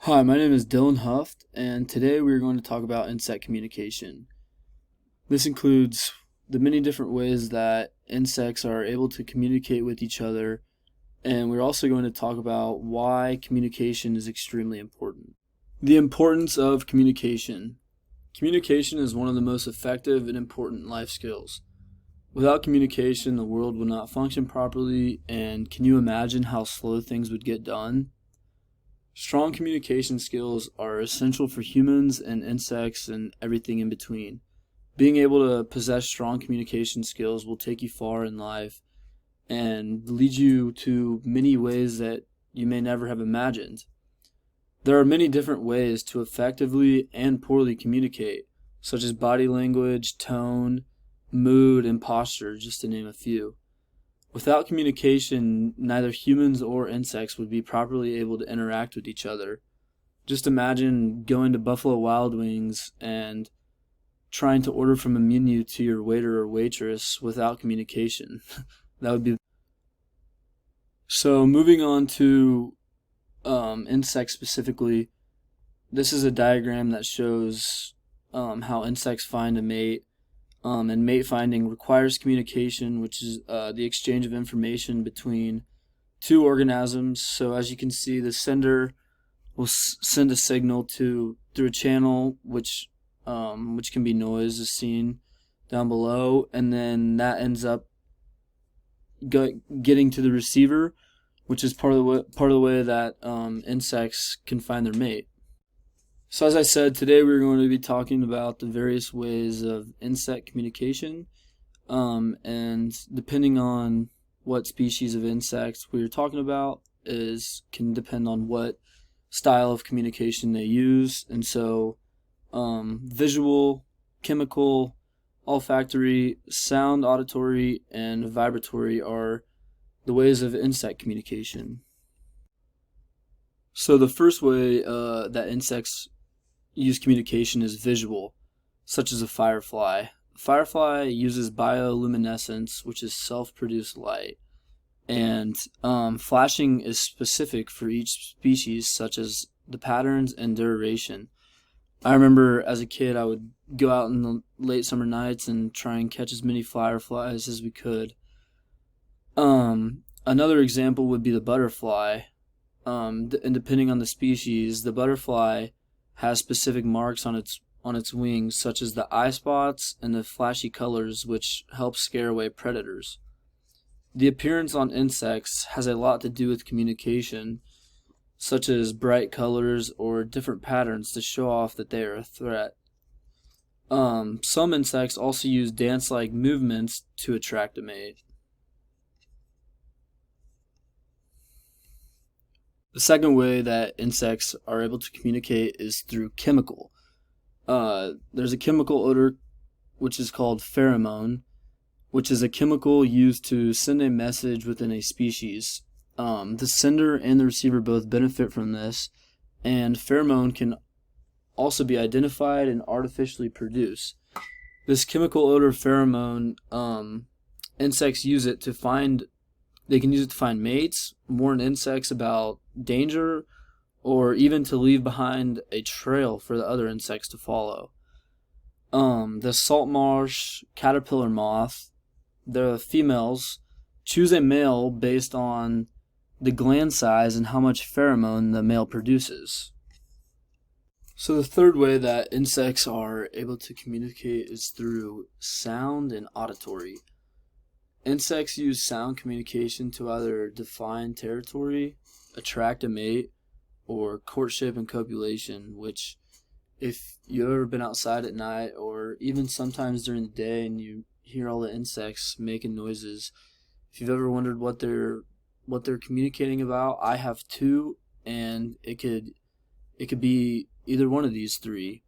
Hi, my name is Dylan Huft, and today we're going to talk about insect communication. This includes the many different ways that insects are able to communicate with each other, and we're also going to talk about why communication is extremely important. The importance of communication. Communication is one of the most effective and important life skills. Without communication, the world would not function properly, and can you imagine how slow things would get done? Strong communication skills are essential for humans and insects and everything in between. Being able to possess strong communication skills will take you far in life and lead you to many ways that you may never have imagined. There are many different ways to effectively and poorly communicate, such as body language, tone, mood, and posture, just to name a few. Without communication, neither humans or insects would be properly able to interact with each other. Just imagine going to Buffalo Wild Wings and trying to order from a menu to your waiter or waitress without communication. That would be. So moving on to insects specifically, this is a diagram that shows how insects find a mate. And mate finding requires communication, which is the exchange of information between two organisms. So as you can see, the sender will send a signal through a channel, which can be noise, as seen down below, and then that ends up getting to the receiver, which is part of the way that insects can find their mate. So as I said, today we're going to be talking about the various ways of insect communication, and depending on what species of insects we're talking about can depend on what style of communication they use. And so visual, chemical, olfactory, sound, auditory, and vibratory are the ways of insect communication. So the first way that insects use communication is visual, such as a firefly. A firefly uses bioluminescence, which is self-produced light, and flashing is specific for each species, such as the patterns and duration. I remember as a kid I would go out in the late summer nights and try and catch as many fireflies as we could. Another example would be the butterfly. And depending on the species, the butterfly has specific marks on its wings, such as the eye spots and the flashy colors, which help scare away predators. The appearance on insects has a lot to do with communication, such as bright colors or different patterns to show off that they are a threat. Some insects also use dance-like movements to attract a mate. The second way that insects are able to communicate is through chemical. There's a chemical odor which is called pheromone, which is a chemical used to send a message within a species. The sender and the receiver both benefit from this, and pheromone can also be identified and artificially produced. This chemical odor pheromone, insects use it to find. They can use it to find mates, warn insects about danger, or even to leave behind a trail for the other insects to follow. The salt marsh caterpillar moth, the females choose a male based on the gland size and how much pheromone the male produces. So the third way that insects are able to communicate is through sound and auditory. Insects use sound communication to either define territory, attract a mate, or courtship and copulation, which if you've ever been outside at night or even sometimes during the day and you hear all the insects making noises, if you've ever wondered what they're communicating about, I have too, and it could be either one of these three.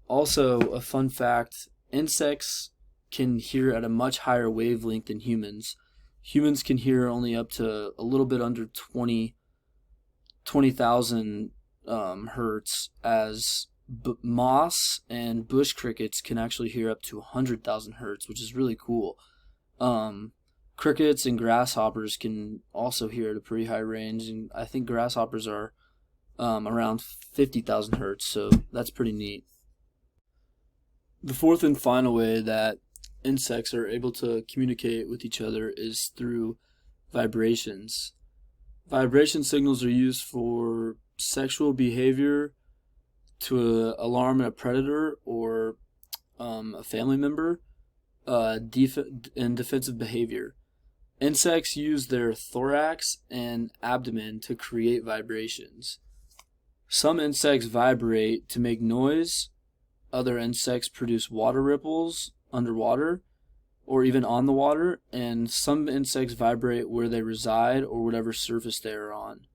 Also, a fun fact, insects can hear at a much higher wavelength than humans. Humans can hear only up to a little bit under 20,000 hertz, as moths and bush crickets can actually hear up to 100,000 hertz, which is really cool. Crickets and grasshoppers can also hear at a pretty high range, and I think grasshoppers are around 50,000 hertz, so that's pretty neat. The fourth and final way that insects are able to communicate with each other is through vibrations. Vibration signals are used for sexual behavior, to alarm a predator or a family member, and defensive behavior. Insects use their thorax and abdomen to create vibrations. Some insects vibrate to make noise. Other insects produce water ripples underwater or even on the water, and some insects vibrate where they reside or whatever surface they are on.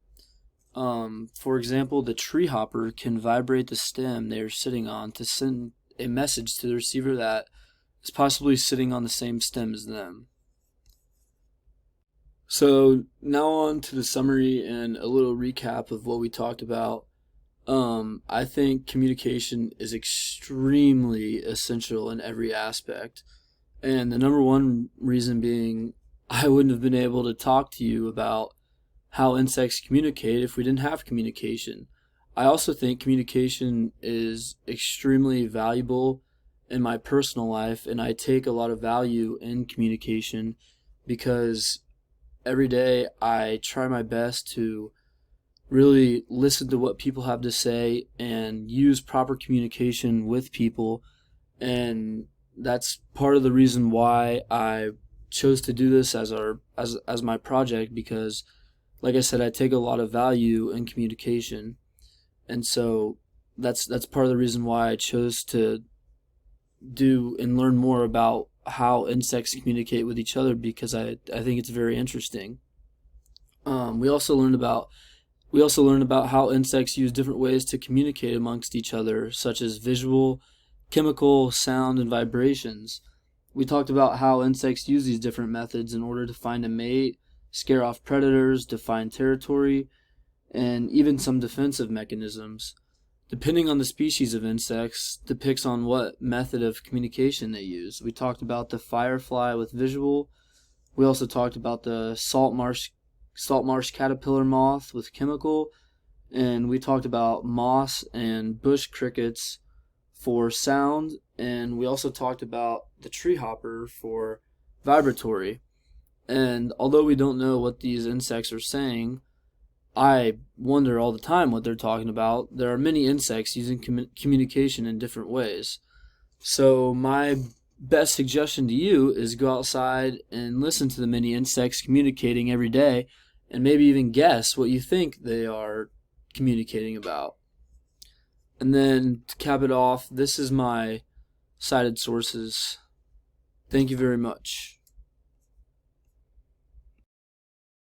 For example, the tree hopper can vibrate the stem they are sitting on to send a message to the receiver that is possibly sitting on the same stem as them. So now on to the summary and a little recap of what we talked about. I think communication is extremely essential in every aspect. And the number one reason being, I wouldn't have been able to talk to you about how insects communicate if we didn't have communication. I also think communication is extremely valuable in my personal life, and I take a lot of value in communication because every day I try my best to really listen to what people have to say and use proper communication with people, and that's part of the reason why I chose to do this as my project, because like I said, I take a lot of value in communication, and so that's part of the reason why I chose to do and learn more about how insects communicate with each other, because I think it's very interesting. We also learned about how insects use different ways to communicate amongst each other, such as visual, chemical, sound, and vibrations. We talked about how insects use these different methods in order to find a mate, scare off predators, define territory, and even some defensive mechanisms. Depending on the species of insects, depicts on what method of communication they use. We talked about the firefly with visual. We also talked about the salt marsh caterpillar moth with chemical, and we talked about moss and bush crickets for sound, and we also talked about the tree hopper for vibratory. And although we don't know what these insects are saying, I wonder all the time what they're talking about. There are many insects using communication in different ways. So my best suggestion to you is go outside and listen to the many insects communicating every day, and maybe even guess what you think they are communicating about. And then to cap it off, this is my cited sources. Thank you very much.